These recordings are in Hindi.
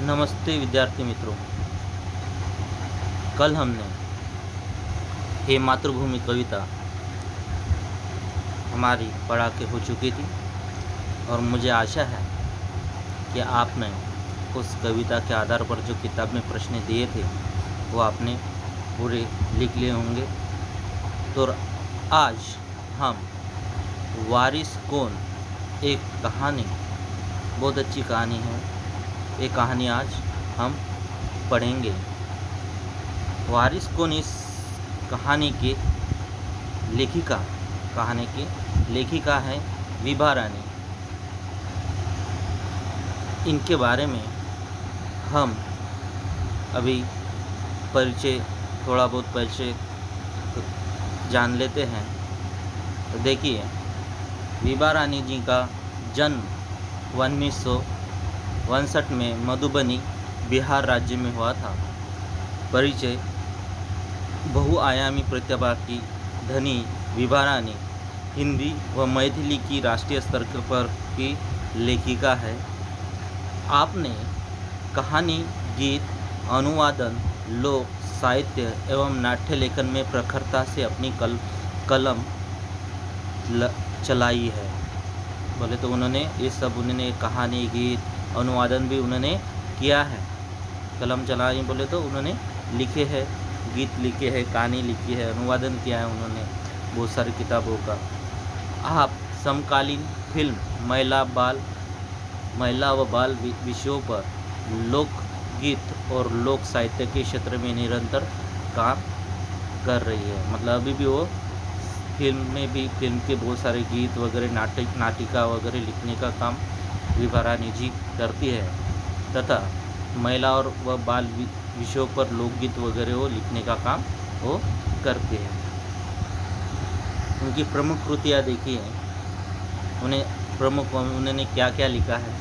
नमस्ते विद्यार्थी मित्रों। कल हमने हे मातृभूमि कविता हमारी पढ़ा के हो चुकी थी और मुझे आशा है कि आपने उस कविता के आधार पर जो किताब में प्रश्न दिए थे वो आपने पूरे लिख लिए होंगे। तो आज हम वारिस कौन एक कहानी, बहुत अच्छी कहानी है, ये कहानी आज हम पढ़ेंगे। वारिस कौन इस कहानी की लेखिका है विभा रानी। इनके बारे में हम अभी थोड़ा बहुत परिचय जान लेते हैं। तो देखिए, विभा रानी जी का जन्म 1962 में मधुबनी बिहार राज्य में हुआ था। परिचय: बहुआयामी प्रतिभा की धनी विभा रानी हिंदी व मैथिली की राष्ट्रीय स्तर पर की लेखिका है। आपने कहानी, गीत, अनुवादन, लोक साहित्य एवं नाट्य लेखन में प्रखरता से अपनी कलम चलाई है। बोले तो उन्होंने कहानी, गीत, अनुवादन भी उन्होंने किया है। कलम चलाई बोले तो उन्होंने लिखे हैं, गीत लिखे हैं, कहानी लिखी है, अनुवादन किया है उन्होंने बहुत सारी किताबों का। आप समकालीन फिल्म, महिला व बाल विषयों पर लोकगीत और लोक साहित्य के क्षेत्र में निरंतर काम कर रही है। मतलब अभी भी वो फिल्म के बहुत सारे गीत वगैरह, नाटिका वगैरह लिखने का काम विभा रानी जी करती है तथा महिला और व बाल विषयों पर लोकगीत वगैरह वो लिखने का काम वो करती है। उनकी प्रमुख कृतियाँ देखिए, उन्होंने क्या क्या लिखा है।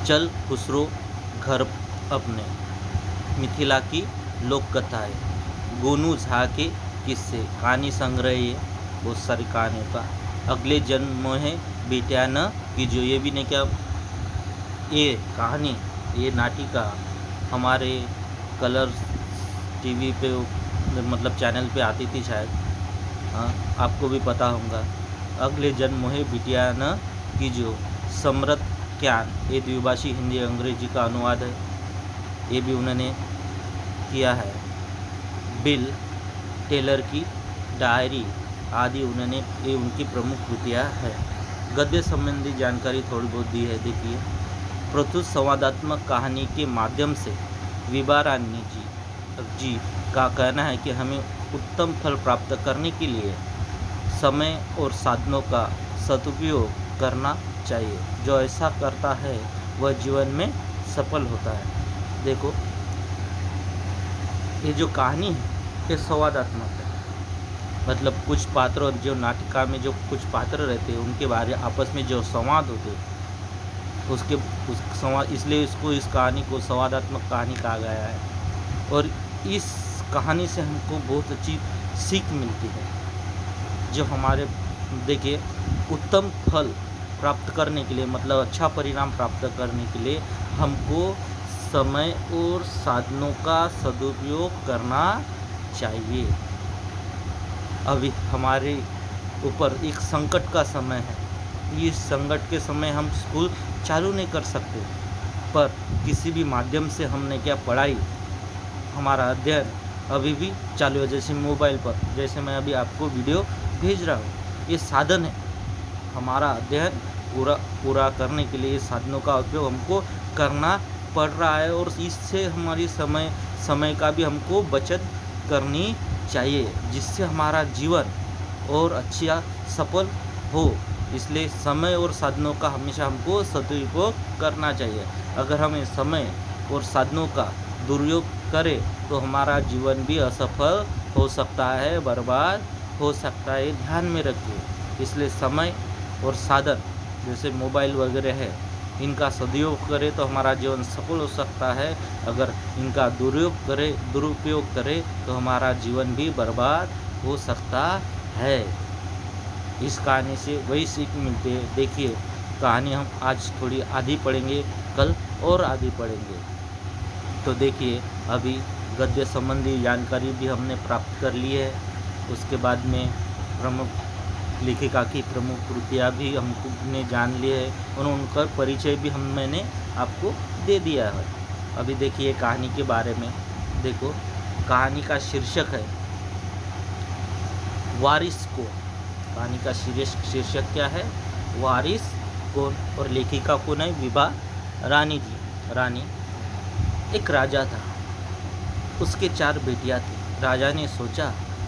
चल खुसरो घर अपने, मिथिला की लोक कथाएं, गोनू झा के किस्से, कहानी संग्रह, ये बहुत सारी कहानियों का। अगले जन्म है बेटिया न कि जो ये भी नहीं क्या, ये कहानी, ये नाटिका हमारे कलर टीवी पे मतलब चैनल पे आती थी शायद, आपको भी पता होगा। अगले जन्म है बेटिया न कि जो, समृत ज्ञान, ये द्विभाषी हिंदी अंग्रेजी का अनुवाद है, ये भी उन्होंने किया है। बिल टेलर की डायरी आदि ये उनकी प्रमुख कृतियाँ है। गद्य संबंधी जानकारी थोड़ी बहुत दी है। देखिए, प्रस्तुत संवादात्मक कहानी के माध्यम से विभा रानी जी का कहना है कि हमें उत्तम फल प्राप्त करने के लिए समय और साधनों का सदुपयोग करना चाहिए। जो ऐसा करता है वह जीवन में सफल होता है। देखो, ये जो कहानी है ये संवादात्मक है। मतलब कुछ पात्र, जो नाटिका में जो कुछ पात्र रहते हैं उनके बारे आपस में जो संवाद होते हैं उस संवाद, इसलिए इस कहानी को संवादात्मक कहानी कहा गया है। और इस कहानी से हमको बहुत अच्छी सीख मिलती है। जो हमारे, देखिए, उत्तम फल प्राप्त करने के लिए, मतलब अच्छा परिणाम प्राप्त करने के लिए हमको समय और साधनों का सदुपयोग करना चाहिए। अभी हमारे ऊपर एक संकट का समय है। इस संकट के समय हम स्कूल चालू नहीं कर सकते, पर किसी भी माध्यम से हमने क्या पढ़ाई, हमारा अध्ययन अभी भी चालू है। जैसे मोबाइल पर, जैसे मैं अभी आपको वीडियो भेज रहा हूँ, ये साधन है हमारा अध्ययन पूरा करने के लिए। साधनों का उपयोग हमको करना पड़ रहा है और इससे हमारी समय का भी हमको बचत करनी चाहिए, जिससे हमारा जीवन और अच्छा सफल हो। इसलिए समय और साधनों का हमेशा हमको सदुपयोग करना चाहिए। अगर हमें समय और साधनों का दुरुपयोग करें तो हमारा जीवन भी असफल हो सकता है, बर्बाद हो सकता है, ध्यान में रखिए। इसलिए समय और साधन जैसे मोबाइल वगैरह है, इनका सदुपयोग करें तो हमारा जीवन सफल हो सकता है। अगर इनका दुरुपयोग करें तो हमारा जीवन भी बर्बाद हो सकता है। इस कहानी से वही सीख मिलती है। देखिए, कहानी हम आज थोड़ी आधी पढ़ेंगे, कल और आधी पढ़ेंगे। तो देखिए, अभी गद्य संबंधी जानकारी भी हमने प्राप्त कर ली है। उसके बाद में प्रमुख लेखिका की प्रमुख कृतियाँ भी हमने जान ली है और उनका परिचय भी मैंने आपको दे दिया है। अभी देखिए कहानी के बारे में। देखो, कहानी का शीर्षक है वारिस कौन। कहानी का शीर्षक क्या है? वारिस कौन। और लेखिका कौन है? विभा रानी जी। रानी एक राजा था, उसके 4 बेटियां थी। राजा ने सोचा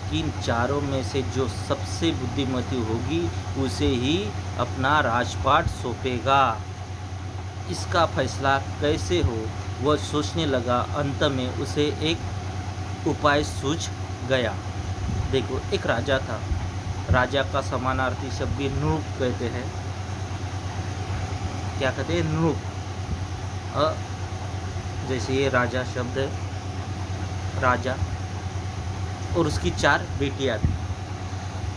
कि इन चारों में से जो सबसे बुद्धिमती होगी उसे ही अपना राजपाट सौंपेगा। इसका फैसला कैसे हो वह सोचने लगा। अंत में उसे एक उपाय सूझ गया। देखो, एक राजा था। राजा का समानार्थी शब्द भी नृप कहते हैं। क्या कहते हैं? नृप। जैसे ये राजा शब्द है, राजा, और उसकी 4 बेटियां थी।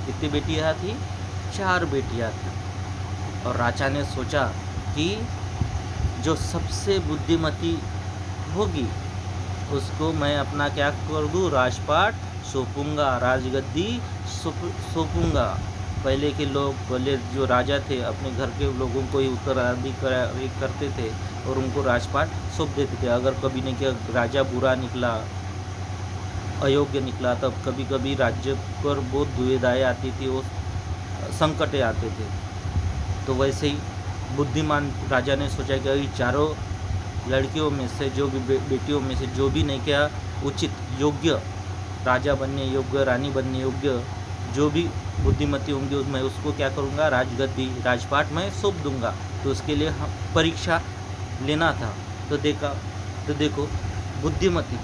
कितनी बेटियां थी? 4 बेटियां थी। और राजा ने सोचा कि जो सबसे बुद्धिमती होगी उसको मैं अपना क्या कर दूँ? राजपाट सौंपूंगा, राजगद्दी सौंपूंगा। पहले के लोग, पहले जो राजा थे, अपने घर के लोगों को ही उत्तराधिकारी करते थे और उनको राजपाट सौंप देते थे। अगर कभी ने क्या राजा बुरा निकला, अयोग्य निकला, तब कभी कभी राज्य पर बहुत दुविधाएं आती थी और संकटें आते थे। तो वैसे ही बुद्धिमान राजा ने सोचा कि चारों लड़कियों में से, जो भी बेटियों में से जो भी नहीं क्या उचित, योग्य, राजा बनने योग्य, रानी बनने योग्य जो भी बुद्धिमती होंगे, मैं उसको क्या करूँगा? राजगद्दी, राजपाट मैं सौंप दूंगा। तो उसके लिए हम परीक्षा लेना था। तो देखो, बुद्धिमती,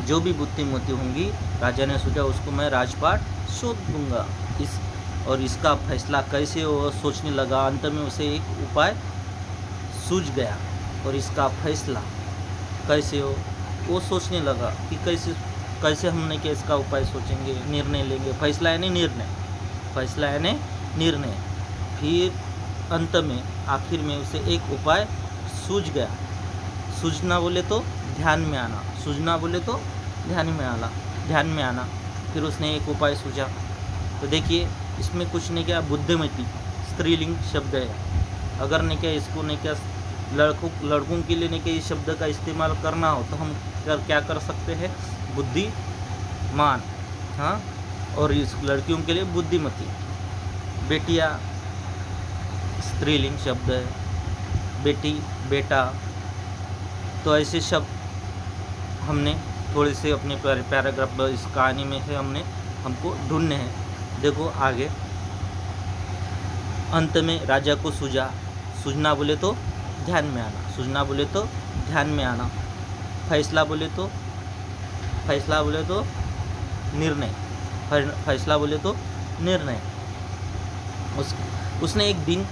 जो भी बुद्धिमती होंगी, राजा ने सोचा उसको मैं राजपाट सौंप दूंगा। और इसका फैसला कैसे हो सोचने लगा। अंत में उसे एक उपाय सूझ गया। और इसका फैसला कैसे हो वो सोचने लगा कि कैसे हमने क्या इसका उपाय सोचेंगे, निर्णय लेंगे। फैसला यानी निर्णय, फैसला यानी निर्णय। फिर अंत में, आखिर में उसे एक उपाय सूझ गया। सूझना बोले तो ध्यान में आना, सूझना बोले तो ध्यान में आना। फिर उसने एक उपाय सूझा। तो देखिए, इसमें कुछ नहीं क्या, बुद्धिमती स्त्रीलिंग शब्द है। अगर नहीं क्या इसको नहीं क्या लड़कों के लिए नहीं क्या इस शब्द का इस्तेमाल करना हो तो हम क्या कर सकते हैं? बुद्धिमान। हाँ, और इस लड़कियों के लिए बुद्धिमती। बेटियाँ स्त्रीलिंग शब्द है, बेटी, बेटा। तो ऐसे शब्द हमने थोड़े से अपने पैराग्राफ इस कहानी में से हमको ढूंढने हैं। देखो आगे, अंत में राजा को सूझना बोले तो ध्यान में आना, सूझना बोले तो ध्यान में आना। फैसला बोले तो निर्णय, फैसला बोले तो निर्णय। उसने एक दिन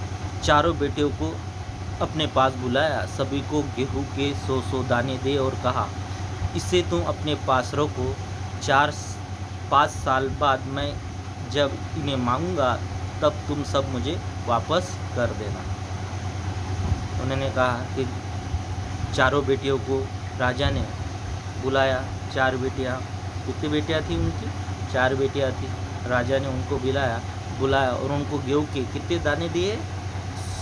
चारों बेटियों को अपने पास बुलाया, सभी को गेहूं के 100 दाने दे और कहा, इसे तुम अपने पास रखो। 4-5 साल बाद मैं जब इन्हें मांगूंगा तब तुम सब मुझे वापस कर देना। उन्होंने कहा कि चारों बेटियों को राजा ने बुलाया। 4 बेटियां, कितनी बेटियां थी उनकी? 4 बेटियां थी। राजा ने उनको बुलाया और उनको गेहूं के कितने दाने दिए?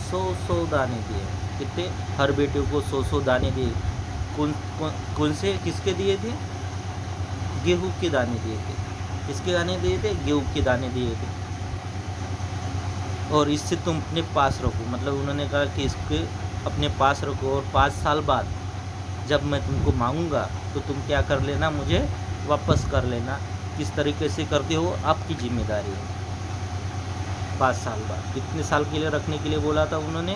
100 दाने दिए। कितने? हर बेटियों को 100 दाने दिए। कौन से, किसके दिए थे? गेहूं के दाने दिए थे। किसके दाने दिए थे? गेहूं के दाने दिए थे। और इससे तुम अपने पास रखो, मतलब उन्होंने कहा कि इसके अपने पास रखो और 5 साल बाद जब मैं तुमको मांगूंगा तो तुम क्या कर लेना? मुझे वापस कर लेना। किस तरीके से करते हो आपकी जिम्मेदारी है। 5 साल बाद, कितने साल के लिए रखने के लिए बोला था उन्होंने?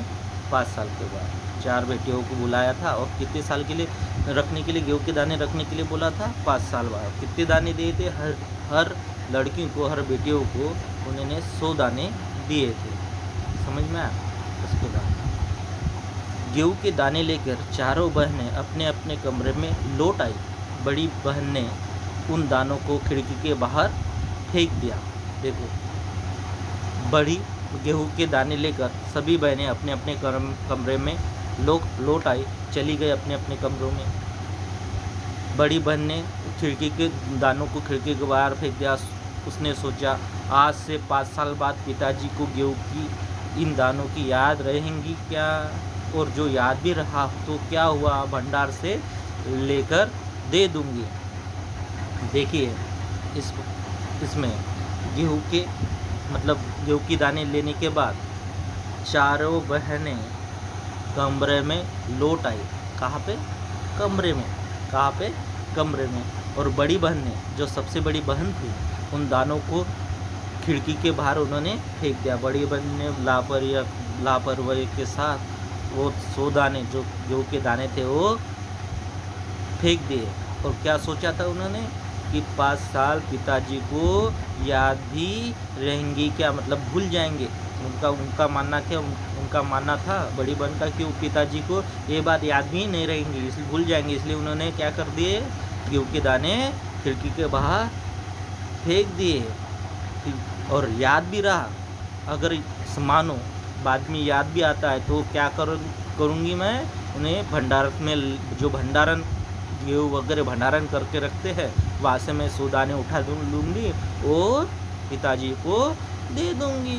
5 साल के बाद। 4 बेटियों को बुलाया था और कितने साल के लिए रखने के लिए, गेहूं के दाने रखने के लिए बोला था? 5 साल बाद। कितने दाने दिए थे? हर लड़की को, हर बेटियों को उन्होंने 100 दाने दिए थे। समझ में आया? उसके बाद गेहूं के दाने लेकर चारों बहनें अपने अपने कमरे में लौट आई। बड़ी बहन ने उन दानों को खिड़की के बाहर फेंक दिया। देखो, बड़ी गेहूं के दाने लेकर सभी बहनें अपने अपने कमरे में लौट आई, चली गई अपने अपने कमरों में। बड़ी बहन ने खिड़की के दानों को खिड़की के बाहर फेंक दिया। उसने सोचा, आज से 5 साल बाद पिताजी को गेहूं की इन दानों की याद रहेंगी क्या? और जो याद भी रहा तो क्या हुआ, भंडार से लेकर दे दूंगी। देखिए इसमें गेहूं के गेहूं की दाने लेने के बाद चारों बहनें कमरे में लौट आई। कहाँ पे? कमरे में। कहाँ पे? कमरे में। और बड़ी बहन ने, जो सबसे बड़ी बहन थी, उन दानों को खिड़की के बाहर उन्होंने फेंक दिया। बड़ी बहन ने लापरवाही के साथ वो 100 दाने जो गेहूं के दाने थे वो फेंक दिए। और क्या सोचा था उन्होंने कि 5 साल पिताजी को याद भी रहेंगी क्या, मतलब भूल जाएंगे। उनका मानना क्या, उनका मानना था बड़ी बहन का कि पिताजी को ये बात याद भी नहीं रहेंगी, इसलिए भूल जाएंगे। इसलिए उन्होंने क्या कर दिए, गेहूं के दाने खिड़की के बाहर फेंक दिए। और याद भी रहा, अगर मानो बाद में याद भी आता है तो क्या करूँगी मैं, उन्हें भंडार में जो भंडारण गेहूँ वगैरह भंडारण करके रखते हैं वहाँ से मैं 100 दाने उठा लूँगी और पिताजी को दे दूँगी।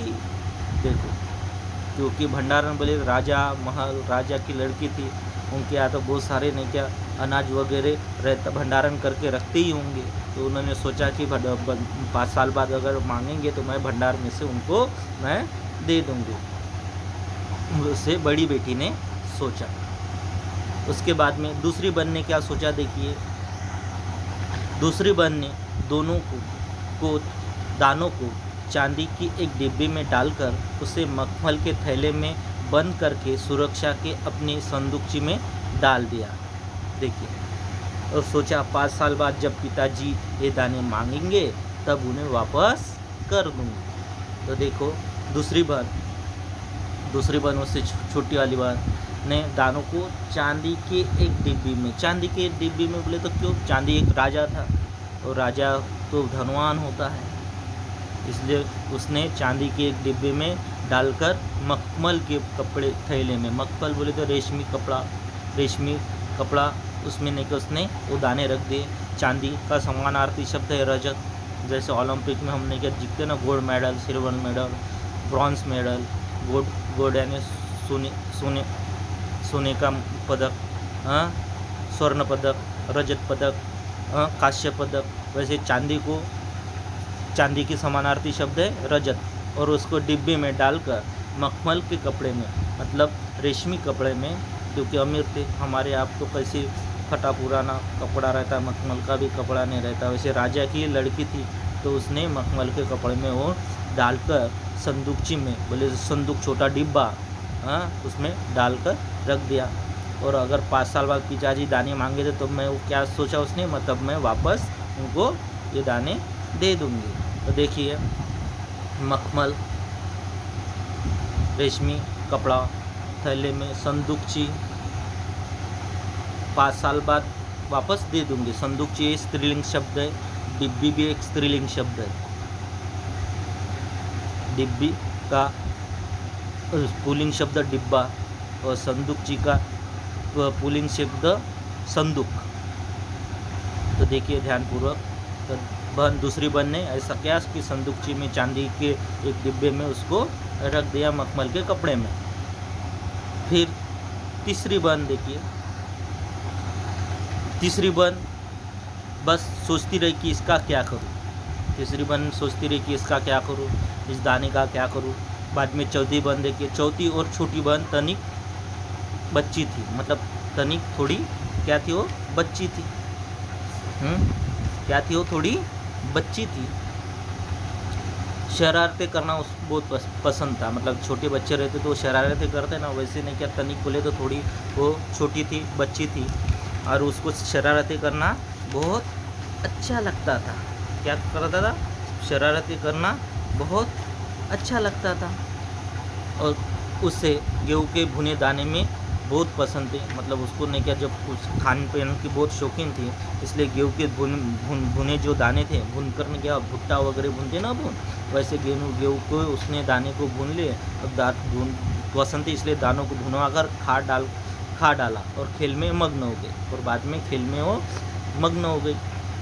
देखो, क्योंकि भंडारण बोले राजा की लड़की थी, उनके यहाँ तो बहुत सारे नहीं क्या अनाज वगैरह रहता, भंडारण करके रखते ही होंगे। तो उन्होंने सोचा कि 5 साल बाद अगर मांगेंगे तो मैं भंडार में से उनको मैं दे दूँगी। उससे बड़ी बेटी ने सोचा। उसके बाद में दूसरी बहन ने क्या सोचा, देखिए दूसरी बहन ने दानों को चांदी की एक डिब्बे में डालकर उसे मखमल के थैले में बंद करके सुरक्षा के अपने संदूकची में डाल दिया। देखिए, और सोचा 5 साल बाद जब पिताजी ये दाने मांगेंगे तब उन्हें वापस कर दूंगी। तो देखो दूसरी बहन उससे छोटी वाली बहन ने दानों को चांदी के एक डिब्बी में बोले तो क्यों, चांदी एक राजा था और राजा तो धनवान होता है, इसलिए उसने चांदी के एक डिब्बे में डालकर मखमल के कपड़े थैले में, मखमल बोले तो रेशमी कपड़ा उसमें लेकर उसने वो दाने रख दिए। चांदी का समानार्थी शब्द है रजत। जैसे ओलंपिक में हमने क्या जीतते ना, gold medal, silver medal, bronze medal, gold यानी सोने का पदक, स्वर्ण पदक, रजत पदक, कांस्य पदक। वैसे चांदी की समानार्थी शब्द है रजत, और उसको डिब्बे में डालकर मखमल के कपड़े में, मतलब रेशमी कपड़े में, क्योंकि अमीर थे, हमारे आप तो कैसे फटा पुराना कपड़ा रहता है, मखमल का भी कपड़ा नहीं रहता। वैसे राजा की लड़की थी तो उसने मखमल के कपड़े में वो डालकर संदूकची में, बोले संदूक छोटा डिब्बा, उसमें डालकर रख दिया। और अगर 5 साल बाद पिताजी दाने मांगे थे तो मैं वो क्या सोचा उसने, मतलब मैं वापस उनको ये दाने दे दूँगी। तो देखिए मखमल, रेशमी कपड़ा, थैले में संदूकची, 5 साल बाद वापस दे दूँगी। संदूकची स्त्रीलिंग शब्द है, डिब्बी भी एक स्त्रीलिंग शब्द है। डिब्बी का पुल्लिंग शब्द डिब्बा और संदूकची का पुल्लिंग शब्द संदूक। तो देखिए ध्यानपूर्वक, तो दूसरी बहन ने ऐसा किया कि संदूकची में चांदी के एक डिब्बे में उसको रख दिया मखमल के कपड़े में। फिर तीसरी बहन देखिए, तीसरी बहन बस सोचती रही कि इसका क्या करूं। तीसरी बहन सोचती रही कि इसका क्या करूं, इस दाने का क्या करूं। बाद में चौथी बहन देखिए, चौथी और छोटी बहन तनिक बच्ची थी, मतलब तनिक थोड़ी क्या थी, वो बच्ची थी। क्या थी वो, थोड़ी बच्ची थी। शरारतें करना उसको बहुत पसंद था, मतलब छोटे बच्चे रहते तो शरारतें करते ना, वैसे नहीं क्या तनिक बोले तो थोड़ी वो छोटी थी, बच्ची थी, और उसको शरारतें करना बहुत अच्छा लगता था। क्या करता था, शरारतें करना बहुत अच्छा लगता था। और उससे गेहूं के भुने दाने में बहुत पसंद थे, मतलब उसको ने क्या जब कुछ खान पीन की बहुत शौकीन थी, इसलिए गेहूँ के भुने जो दाने थे भून कर ने क्या भुट्टा वगैरह भूनते ना भून, वैसे गेहूँ को उसने दाने को भून लिए और भून पसंद थी, इसलिए दानों को भुनवा कर खा डाला और खेल में मग्न हो गए, और बाद में खेल में वो मग्न हो गई।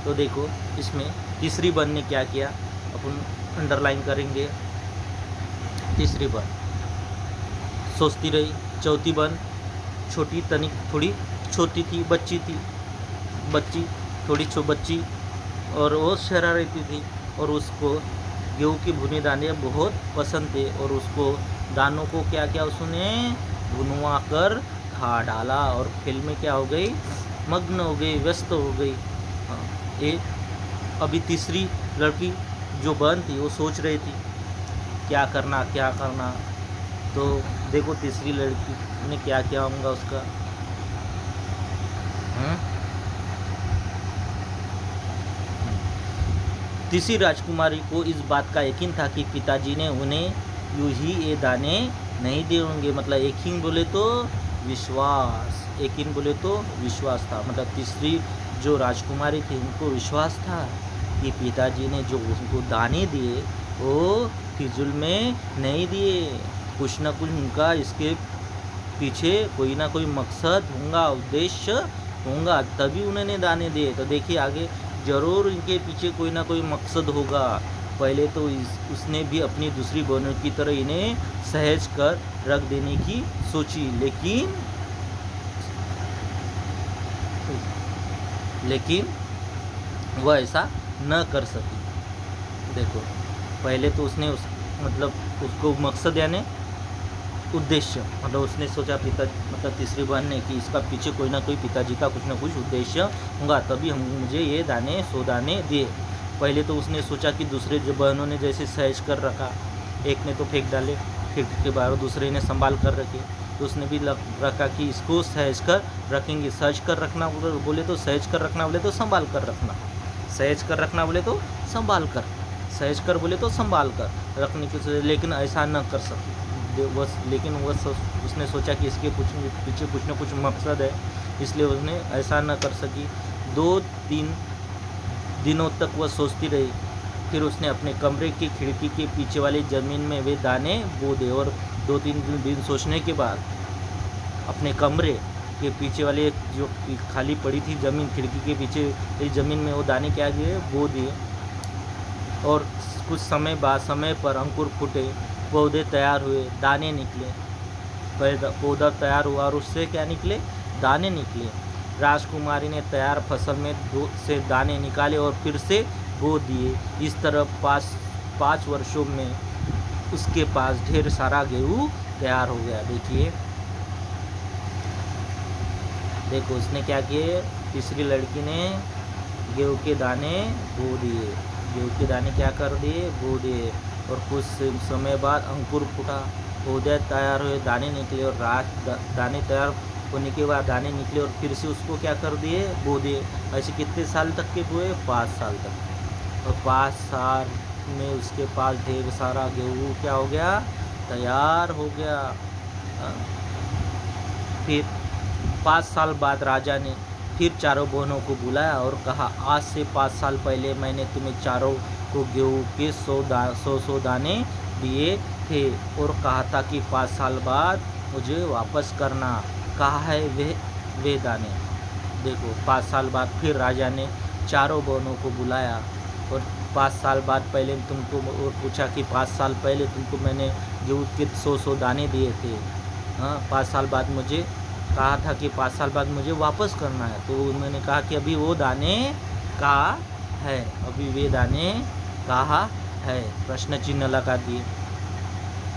तो देखो इसमें तीसरी बन ने क्या किया, अपन अंडरलाइन करेंगे। तीसरी बन सोचती रही। चौथी बन छोटी तनिक थोड़ी छोटी थी, बच्ची थोड़ी बच्ची, और वो शरारती थी, और उसको गेहूँ की भुने दाने बहुत पसंद थे, और उसको दानों को क्या क्या उसने भुनवा कर खा डाला, और खेल में क्या हो गई, मग्न हो गई, व्यस्त हो गई। एक अभी तीसरी लड़की जो बहन थी वो सोच रही थी क्या करना। तो देखो तीसरी लड़की ने क्या किया होगा उसका। तीसरी राजकुमारी को इस बात का यकीन था कि पिताजी ने उन्हें यूं ही ये दाने नहीं दे होंगे, मतलब यकीन बोले तो विश्वास, यकीन बोले तो विश्वास था, मतलब तीसरी जो राजकुमारी थी उनको विश्वास था कि पिताजी ने जो उनको दाने दिए वो फिजूल में नहीं दिए, कुछ ना कुछ उनका इसके पीछे कोई ना कोई मकसद होगा, उद्देश्य होगा, तभी उन्होंने दाने दिए। तो देखिए आगे ज़रूर इनके पीछे कोई ना कोई मकसद होगा। पहले तो उसने भी अपनी दूसरी बहनों की तरह इन्हें सहेज कर रख देने की सोची, लेकिन वह ऐसा न कर सकी। देखो पहले तो उसने उसको मकसद यानी उद्देश्य, मतलब उसने सोचा मतलब तीसरी बहन ने कि इसका पीछे कोई ना कोई पिताजी का कुछ ना कुछ उद्देश्य होगा, तभी हम मुझे ये दाने 100 दाने दिए। पहले तो उसने सोचा कि दूसरे जो बहनों ने जैसे सहेज कर रखा, एक ने तो फेंक डाले, फेंक के बाद दूसरे ने संभाल कर रखे, तो उसने भी रखा कि इसको सहेज कर रखेंगे। सहेज कर रखना बोले तो सहेज कर रखना, बोले तो संभाल कर रखना, सहेज कर रखना बोले तो संभाल कर, सहेज कर बोले तो संभाल कर रखने की, लेकिन ऐसा न कर सके। लेकिन उसने सोचा कि इसके पीछे कुछ न कुछ मकसद है, इसलिए उसने ऐसा न कर सकी। 2-3 दिनों तक वह सोचती रही, फिर उसने अपने कमरे की खिड़की के पीछे वाली ज़मीन में वे दाने बो दिए, और 2-3 दिन सोचने के बाद अपने कमरे के पीछे वाले जो खाली पड़ी थी ज़मीन, खिड़की के पीछे ज़मीन में वो दाने क्या किए, बो दिए, और कुछ समय पर अंकुर फूटे, पौधे तैयार हुए, दाने निकले, पौधा तैयार हुआ और उससे क्या निकले, दाने निकले। राजकुमारी ने तैयार फसल में से दाने निकाले और फिर से बो दिए। इस तरह 5 वर्षों में उसके पास ढेर सारा गेहूँ तैयार हो गया। देखो उसने क्या किए, तीसरी लड़की ने गेहूँ के दाने बो दिए, गेहूँ के दाने क्या कर दिए, बो दिए, और कुछ समय बाद अंकुर फूटा, पौधे तैयार हुए, दाने निकले, और दाने तैयार होने के बाद दाने निकले और फिर से उसको क्या कर दिए, बो दिए। ऐसे कितने साल तक के बोए, 5 साल तक, और 5 साल में उसके पास ढेर सारा गेहूँ क्या हो गया, तैयार हो गया। फिर 5 साल बाद राजा ने फिर चारों बहनों को बुलाया और कहा, आज से 5 साल पहले मैंने तुम्हें चारों को गेहूँ के 100 दाने दिए थे और कहा था कि 5 साल बाद मुझे वापस करना। कहा है वे दाने। देखो 5 साल बाद फिर राजा ने चारों बहनों को बुलाया और 5 साल बाद पहले तुमको और पूछा कि 5 साल पहले तुमको मैंने गेहूँ के 100 दाने दिए थे, हाँ 5 साल बाद मुझे कहा था कि 5 साल बाद मुझे वापस करना है। तो उन्होंने कहा कि अभी वो दाने कहाँ है, अभी वे दाने कहाँ है, प्रश्न चिन्ह लगा दिए।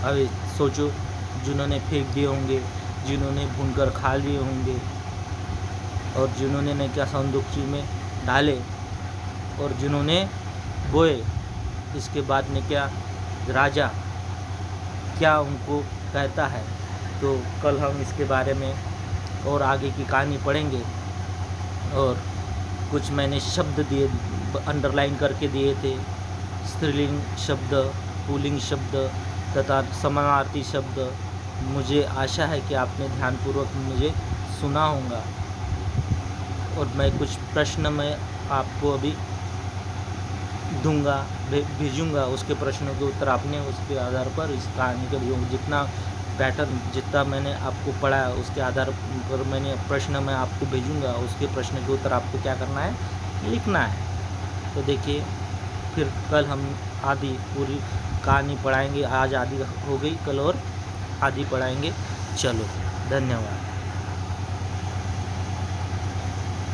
अभी सोचो, जिन्होंने फेंक दिए होंगे, जिन्होंने भूनकर खा लिए होंगे, और जिन्होंने ने क्या संदूकची में डाले, और जिन्होंने बोए, इसके बाद में क्या राजा क्या उनको कहता है। तो कल हम इसके बारे में और आगे की कहानी पढ़ेंगे। और कुछ मैंने शब्द दिए, अंडरलाइन करके दिए थे, स्त्रीलिंग शब्द, पुल्लिंग शब्द तथा समानार्थी शब्द, मुझे आशा है कि आपने ध्यानपूर्वक मुझे सुना होगा और मैं कुछ प्रश्न मैं आपको अभी दूंगा, भेजूंगा। उसके प्रश्नों के उत्तर आपने उसके आधार पर इस कहानी का जो जितना पैटर्न जितना मैंने आपको पढ़ाया उसके आधार पर मैंने प्रश्न मैं आपको भेजूंगा। उसके प्रश्न के उत्तर आपको क्या करना है, लिखना है। तो देखिए, फिर कल हम आधी पूरी कहानी पढ़ाएंगे। आज आधी हो गई, कल और आधी पढ़ाएंगे। चलो, धन्यवाद।